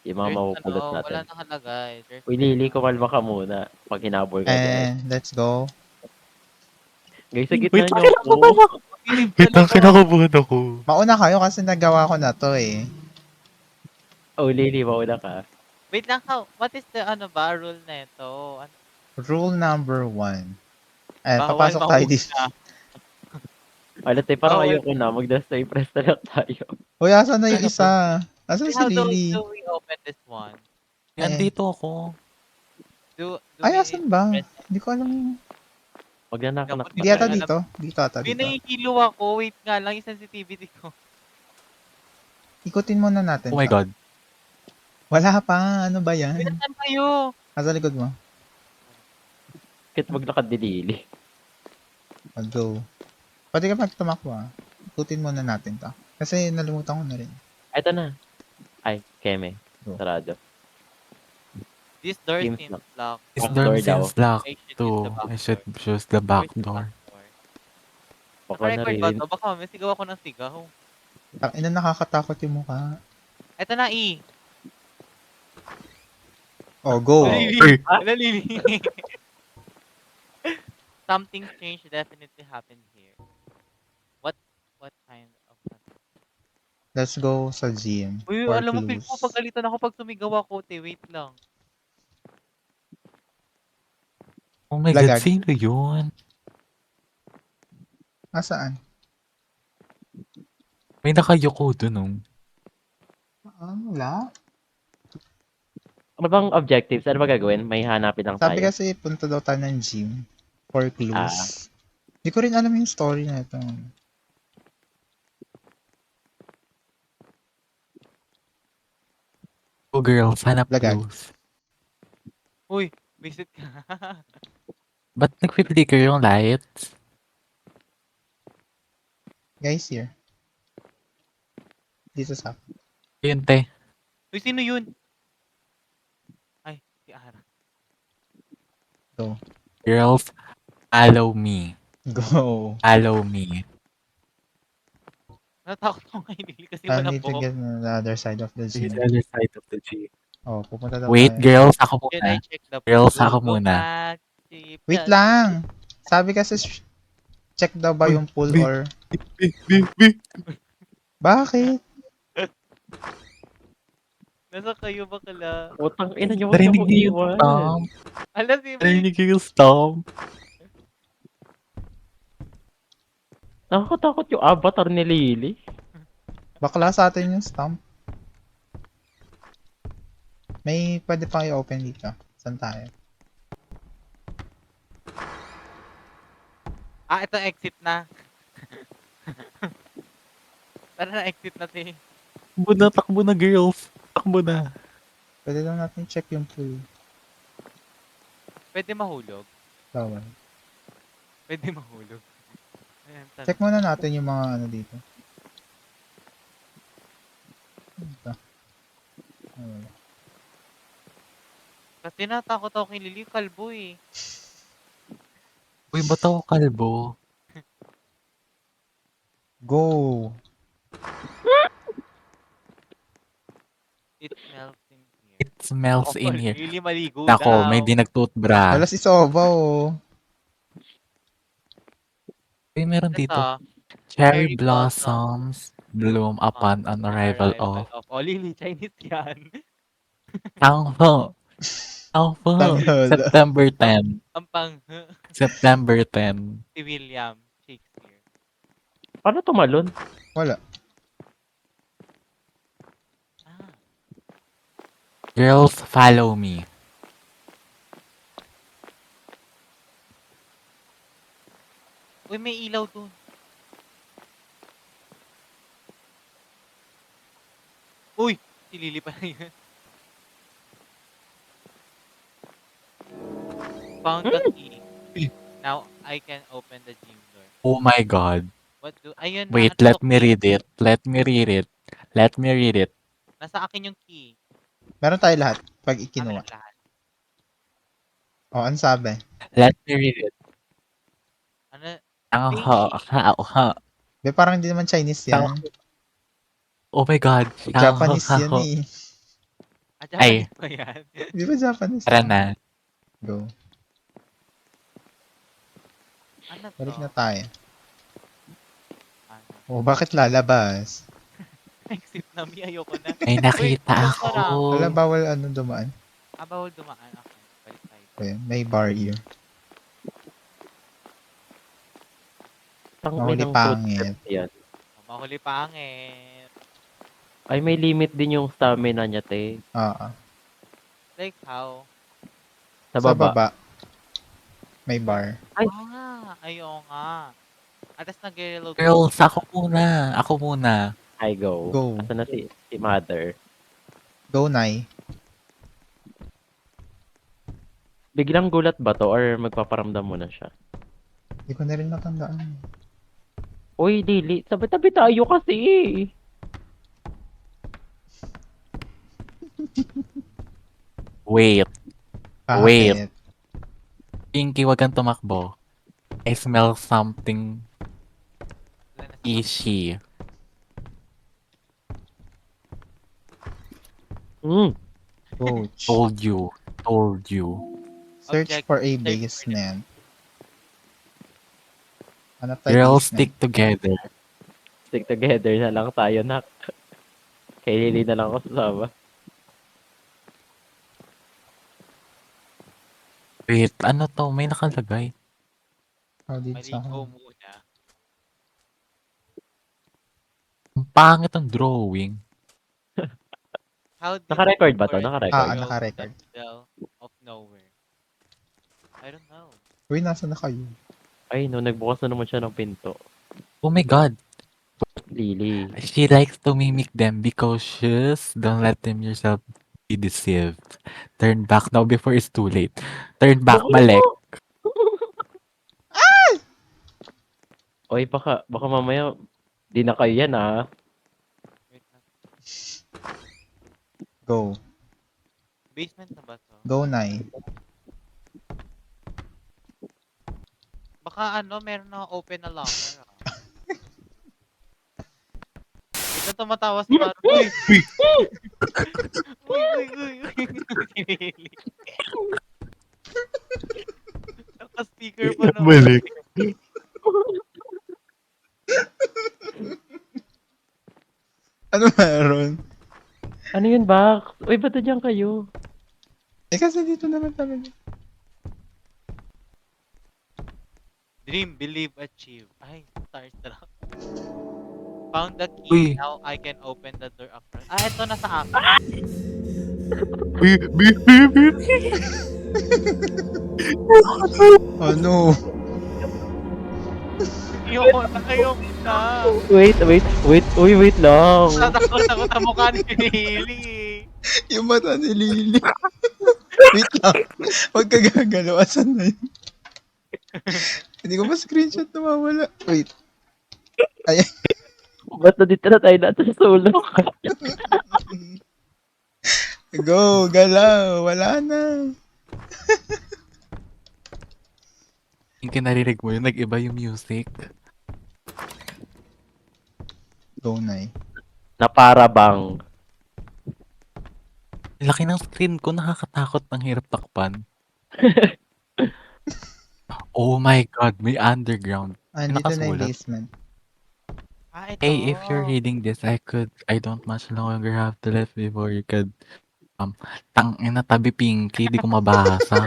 Yung mga There's mapupulot wala natin. nakalagay. There's Uy, Lily, kumalma ka muna. Pag hinabol ka dyan. And let's go. Guys, sa Wait gitna lang, niyo ako. kinakabahan ako. Bilib Wait lang, talaga. kinakabahan ako. Mauna kayo kasi nagawa ko na to eh. Oh, Lily, mauna ka. Wait lang, what is the rule nito? Rule number 1. Ayan, Bawal papasok tayo dito. mauna. Alat eh, parang Bawal. ayoko na. Mag-stay press na lang tayo. Uy, asan na yung isa? Asan si How Lily? do we open this one? Nandito ako. Do Ay, we asan ba? press Hindi ko alam. Magnanak-nak Gamot, pa Di ata tayo. dito. Dito ata May dito. nahihilo ako. Wait nga lang, yung sensitivity ko. Ikutin muna natin Oh my to. God. Wala pa. Ano ba yan? Pinasan kayo. Nasa likod mo. Bakit maglakad ni Lily? Mag-go. Pwede ka magtumakbo ah. Ikutin muna natin to. Kasi nalimutan ko na rin. Ito na. Ay, Keme. Go. Sarado. This door Seems seems locked. locked. This Back door door daw. seems locked I should use too. the back I should door. choose the back Where's the door. back door? Baka Naka-record ba naririn. to? Baka may sigaw ako ng sigaw. Ina, nakakatakot yung mukha. Eto na, E. Oh, go. Nalili. Nalili. Something strange definitely happened here. What kind of... Let's go sa gym. Uy, For alam mo, feel ko clues. pagalitan ako pag sumigaw ako, te. Wait lang. Oh my God, Lagag. sino yun? Asaan? May nakayoko dun oh. Wala. Ano bang objectives? Ano ba gagawin? May hanapin lang Sabi tayo. kasi punta daw tayo ng gym. For Ah. clues. Hindi ko rin alam yung story na ito. Oh girls, hanap Lagag. clues. Uy, visit ka. Ba't nagpi-flicker yung lights? Guys, here. Dito sa... Yun te. Uy, sino yun? Ay, si Ara. Go. Girls, follow me. Go. Follow me. Natakot ako kay Lily kasi I wala need to po. get on the other side of the To gym. the other side of the G. Oh, pupunta daw Wait, tayo. girls, ako Can I muna. check the Girls, pool? ako Go muna. back. Check Wait the- lang! Sabi kasi, check daw ba yung pool Bi- or... Bi. Bakit? Nasa kayo bakala? Utang ina niyo, huwag niyo Narinig kong niyo yung iwan. stomp. Ala, si May. Narinig niyo yung stomp. Nakakatakot yung avatar ni Lily. Bakla sa atin yung stamp. May pwede pang i-open dito. Saan tayo? Ah, ito exit na. Tara na, exit na, te. Takbo na girls. Takbo na. Pwede lang natin check yung pool. Pwede mahulog. Bawal. Pwede mahulog. Ayan, tara. Check muna natin yung mga ano dito. Ito. Wala. Kasi natakot ako kay Lily, kalbo eh. Uy, ba't ako kalbo? Go! It smells in here. It smells in here. Lily maligo Nako, daw. may dinagtoothbrush. Wala si Soba oh. Uy, meron Ito, dito. Cherry blossoms bloom upon an arrival of Oh, Lily, Chinese yan. Tangho. Tanghol. September 10. Ang pang September 10. si William Shakespeare. Paano tumalon? Wala. Ah, Girls, follow me. uy, may ilaw dun. Uy, si Lily pa yun. Found the key. Now I can open the gym door. Oh my God. What do... Ayun Wait, na. let me read it. Let me read it. Let me read it. Nasa akin yung key. Meron tayo lahat pag Akin ikinuha. lahat. Oh, ano sabi? Let me read it. Ano? Tangho. Be, parang hindi naman Chinese yan. Oh my God. Japanese yan eh. Ay, Japanese ba yan? Di ba Japanese? tara to? na. Go. Ano Balik to? na tayo. Ano? Oh, bakit lalabas? Exit na, Mi. Ayoko na. May nakita Wait, ako. Wala, bawal ano dumaan. bawal dumaan. Okay, balik tayo. Okay, may barrier. Tang Mahuli inang pangit. footsteps yan. Mahuli pangit. Ay, may limit din yung stamina niya, te. Like how? Sa baba. May bar. Ay. Ayaw nga. Atas nag-reload. Girls, ako muna. Ako muna. I go. Go. Asa na si mother? Go, Nay. Biglang gulat ba to or magpaparamdam mo na siya? Hindi ko na rin matandaan. Uy, Lily, tabi-tabi tayo kasi. Wait. Bakit? Wait. Pinky, wag kang tumakbo. I smell something fishy. Hmm. Coach. Told you. Told you. Search Object- for a search for basement. Hanap tayo Girls, basement. stick together. Stick together na lang tayo, nak. Kay Lily na lang ako sasama. Wait, ano to? May nakalagay. How did sa Maligo muna. Ang pangit ang drawing. How did Naka-record ba to? forest Naka-record? grow naka-record. in the middle of nowhere? I don't know. Uy, nasa na kayo? Ay, no, nagbukas na naman siya ng pinto. Oh my god. Lily. She likes to mimic them. Be cautious. Don't let them yourself be deceived. Turn back now before it's too late. Turn back, balik. Oy, baka mamaya, di na kayo yan, ah. Wait lang. Go. Basement na ba to? Go, Nay. Baka ano, meron na open na locker. Ito tumatawa si Maro. Uy! Uy! Sinili. Naka-speaker pa naman. Balik. Ano meron? Ano yun, Bax? Uy, ba't dyan kayo? Eh, kasi dito naman talaga. Dream, believe, achieve. Ay, stars na lang. Found the Uy. key. Now I can open the door across. Ito na sa akin. Ano? Ayoko na. Wait. Uy, wait lang. Natakot ako sa mukha ni Lily. Yung mata ni Lily. Wait lang. Huwag ka gagalaw. Asan na yun? Hindi ko pa screenshot na mawala. Wait. Ay, Ba't dito na tayo natin sa sulok? go, galaw. Wala na. Yung kinarinig mo yun, nag-iba yung music. Go, Nay. Na para bang. Laki ng screen ko, nakakatakot, ang hirap takpan. Oh my god, may underground. Andito na yung nakasulat. basement. Ito. Hey, if you're reading this, I don't much longer have to live before you could, tangina tabi Pinky, di ko mabasa.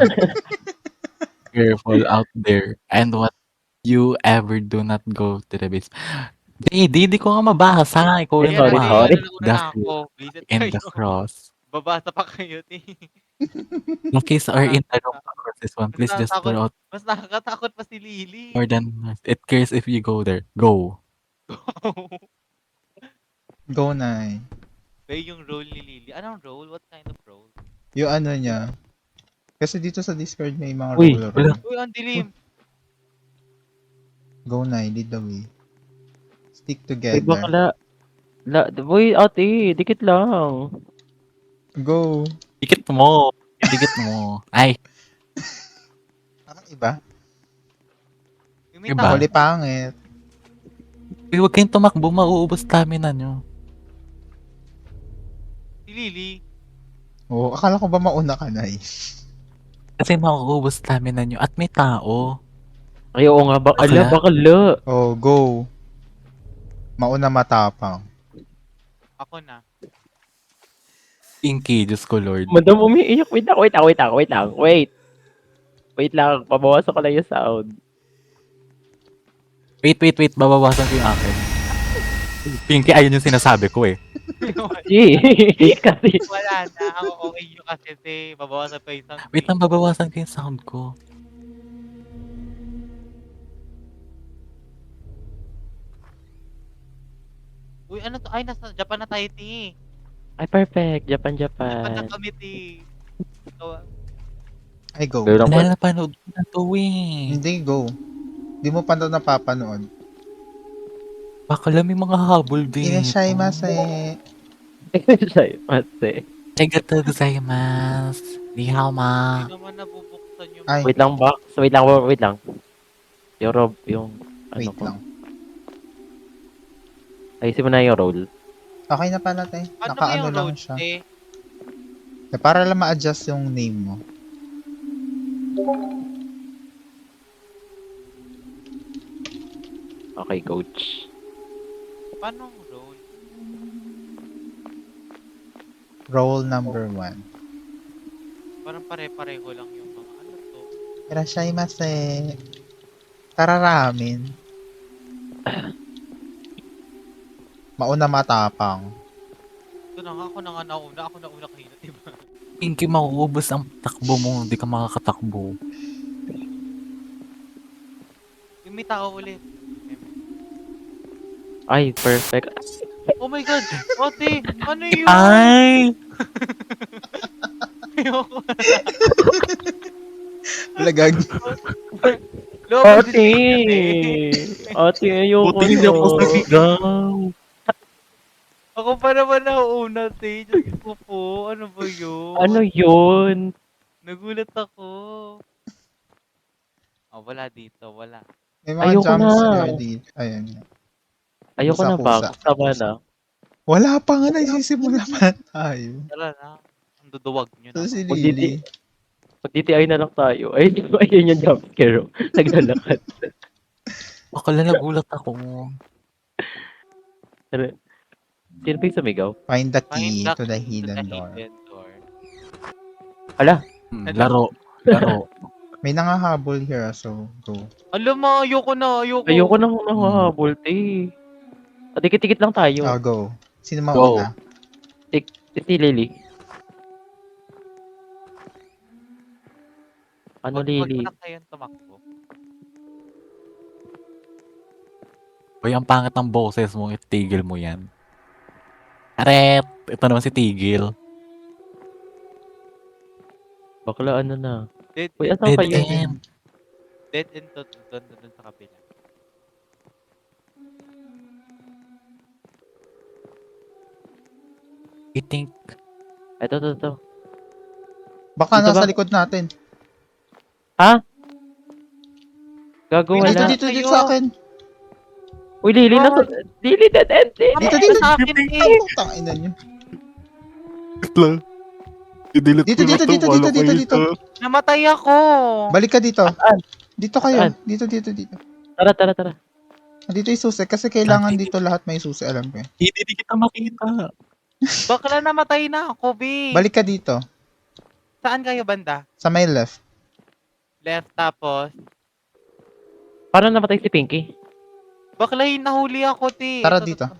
Careful out there. And what you ever do not go to the base. Di ko nga mabasa. Ikaw Sorry, yung sorry. mabasa. Una ako. Visit In the kayo. cross. Babasa pa kayo, ti. The keys are in the room across this one. Please just throw out Mas nakakatakot pa si Lily. more than it cares if you go there. Go. Go, Nay. Bay yung role ni Lily. Anong role? What kind of role? Yung ano niya. Kasi dito sa Discord may mga Uy, role wala. room. Uy, ang dilim. Go, Nay. Lead the way. Stick Uy, together. bakla. Uy, ate, dikit lang. Go. Dikit mo. Dikit mo. Ay, Parang iba. Yung may Iba? tao. Huli pangit. huwag kayong tumakbo. Mauubos stamina nyo. Si Lily. Oo, akala ko ba mauna ka na eh. Kasi mauubos stamina nyo at may tao. Ay, oo nga. Bakla. Bakla. Oh, go. Mauna matapang. Ako na. Pinky, Diyos ko Lord. Madam umiiyak. Wait lang. Wait lang. Pabawasan ko lang yung sound. Wait. Babawasan ko yung akin. Pinky, ayun yung sinasabi ko eh. Gee. Kasi, Wala na. Ako okay yun kasi babawasan pa yung sound. Wait lang, babawasan ko yung sound ko. Uy, ano to? Ay, nasa Japan na tayo, ti. ay, perfect. Japan. Japan na kami, ti. So, Ay, go. Pero lang po. Wala, napanood ko na to eh. Hindi, go. Di mo pa ito napapanood. Bakla, may mga habol din. Irashaimase. Siya, mate. Arigatou gozaimasu. Ni hao ma. hindi naman nabubuksan yung... Ay. Wait lang, Box. Wait lang. Yung Rob, yung... Ano Wait ko? lang. Ayusin mo na yung roll. Okay na pala, te. Ano ba Nakaano yung lang road, siya. te? Para lang ma-adjust yung name mo. Okay, coach. Paano ang road? Role number 1. Parang pare-pareho lang yung mga ano to. Irashaimase. Tara ramen. Mauna matapang. Ito na nga, ako na nga nauna. Ako nauna kanina, diba? Pinky, mauubos ang takbo mo. Hindi ka makakatakbo. Yung may tao ulit. Ay, perfect. Oh my God! Ate! Ano yun? Ay! Ayoko. Lagag. Lobo Ate! Ate, ayoko Buti hindi ako no. sumigaw. Ako pa naman nauuna, te. Diyos ko po. Ano ba yun? Ano yun? Nagulat ako. Oh, wala dito. Wala. May mga Ayoko jump na. scare dito. Ayan. Ayoko na, Kusa-kusa. Box. Tama na. Wala pa nga, nagsisimula pa tayo. Tara na. Ang duduwag nyo So na. si Magditi- Lily. Mag-DTI na lang tayo. Ay, ayun yung jump scare. Oh. Naglalakad. Bakla, nagulat ako. Pero, sino pa yung sumigaw? Find the Find key the to the key hidden door. hidden door. Ala, Laro. May nangahabol here, so go. Alam mo, ayoko na. ayoko nang nakahabol, te. Dikit-dikit lang tayo. Go. Sino Go. mauna? Si Lily. Ano, Wag Lily? na kayong tumakbo. Uy, ang pangit ng boses mo. Itigil mo yan. Aret! Ito naman si Tigil. Bakla, ano na. Dead Uy, end. asan Dead kayo? end. Dead end to doon sa kabila. I think... Ito. Baka Dito nasa ba? likod natin. Ha? Gago, Uy, wala. Dito sa akin. Uy, Lily, nasa... Lily, dead end, eh. Dito. Sa akin, te. Putang ina niyo. lang. I-delete Dito, ko na dito, to. dito, Wala dito, kayo dito. Namatay ako. Balik ka dito. Saan? Dito kayo. Saan? Dito. Tara. Dito yung susi. Kasi kailangan dito lahat may susi. Alam ko eh. Hindi kita makita. Bakla namatay na ako, be. Balik ka dito. Saan kayo banda? Sa may left. Left tapos. Paano namatay si Pinky? Bakla nahuli ako, te. Tara Ito, dito. ito.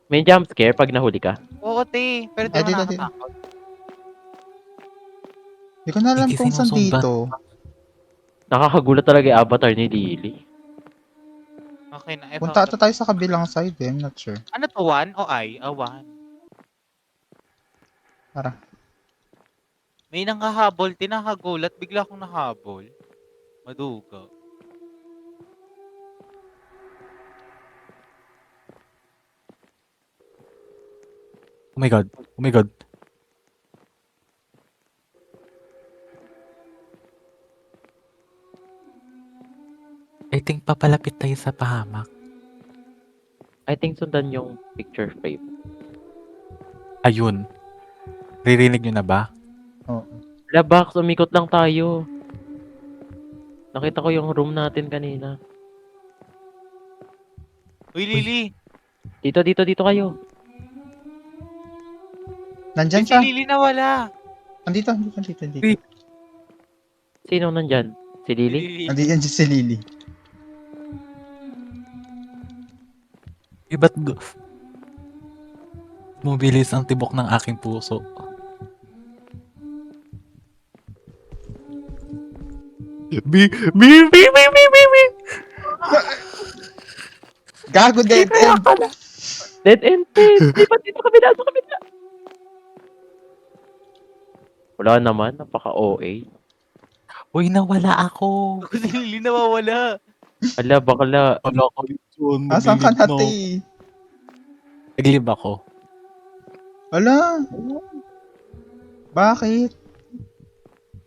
May jump scare pag nahuli ka? Oo, te. Pero di Ay, naman dito. nakakatakot. Hindi ko na alam Hindi kung saan sinusundan. dito. Nakakagulat talaga yung avatar ni Lily. Okay na. Punta ata tayo sa kabilang side eh. I'm not sure. Ano to? One o I? One. Tara. May nanghahabol. Tinakagulat. Bigla akong nahabol. Maduga. Oh my God. I think papalapit tayo sa pahamak. I think sundan yung picture frame. Ayun. Ririnig nyo na ba? Oo. Labak, umikot lang tayo. Nakita ko yung room natin kanina. Uy, Lily! Dito kayo. Nandyan Uy, si siya. Lily nawala! Andito. Uy. Sino nandyan? Si Si Lily? Lily. Andyan si Lily. Ba't mubilis ang tibok ng aking puso? Bi. Gago, dead Kaya end. pala. Dead end din. Lipat dito kabila sa kabila. Wala naman. Napaka-OA. Uy, nawala ako. Ako si Lily nawawala. Ala, bakla. Wala ko yun. Asan ka Maglilib na nati? ako. Naglib ako. Wala. Bakit?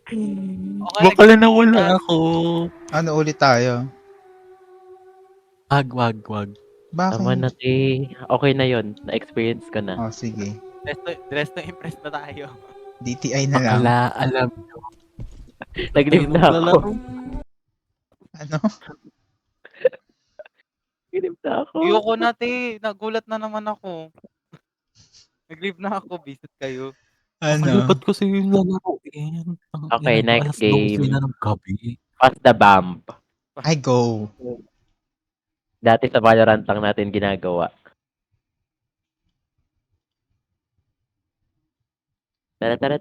Okay, Baka na nawala ako. Ano ulit tayo? Wag. Tama na, Bakit? te. Okay na yon. Na-experience ko na. Oh, sige. Dress to impress na tayo. DTI na lang. Bakala, alam nyo. Nag-live na ako. Ano? Nag-live na ako. Ayoko na, te. Nagulat na naman ako. Nag-leave na ako. Visit kayo. Ano? Ba't ko sa'yo yung lalaroin? Okay, next game. na ng gabi. Pass the bomb. I go. Dati sa Valorant lang natin ginagawa. Tara.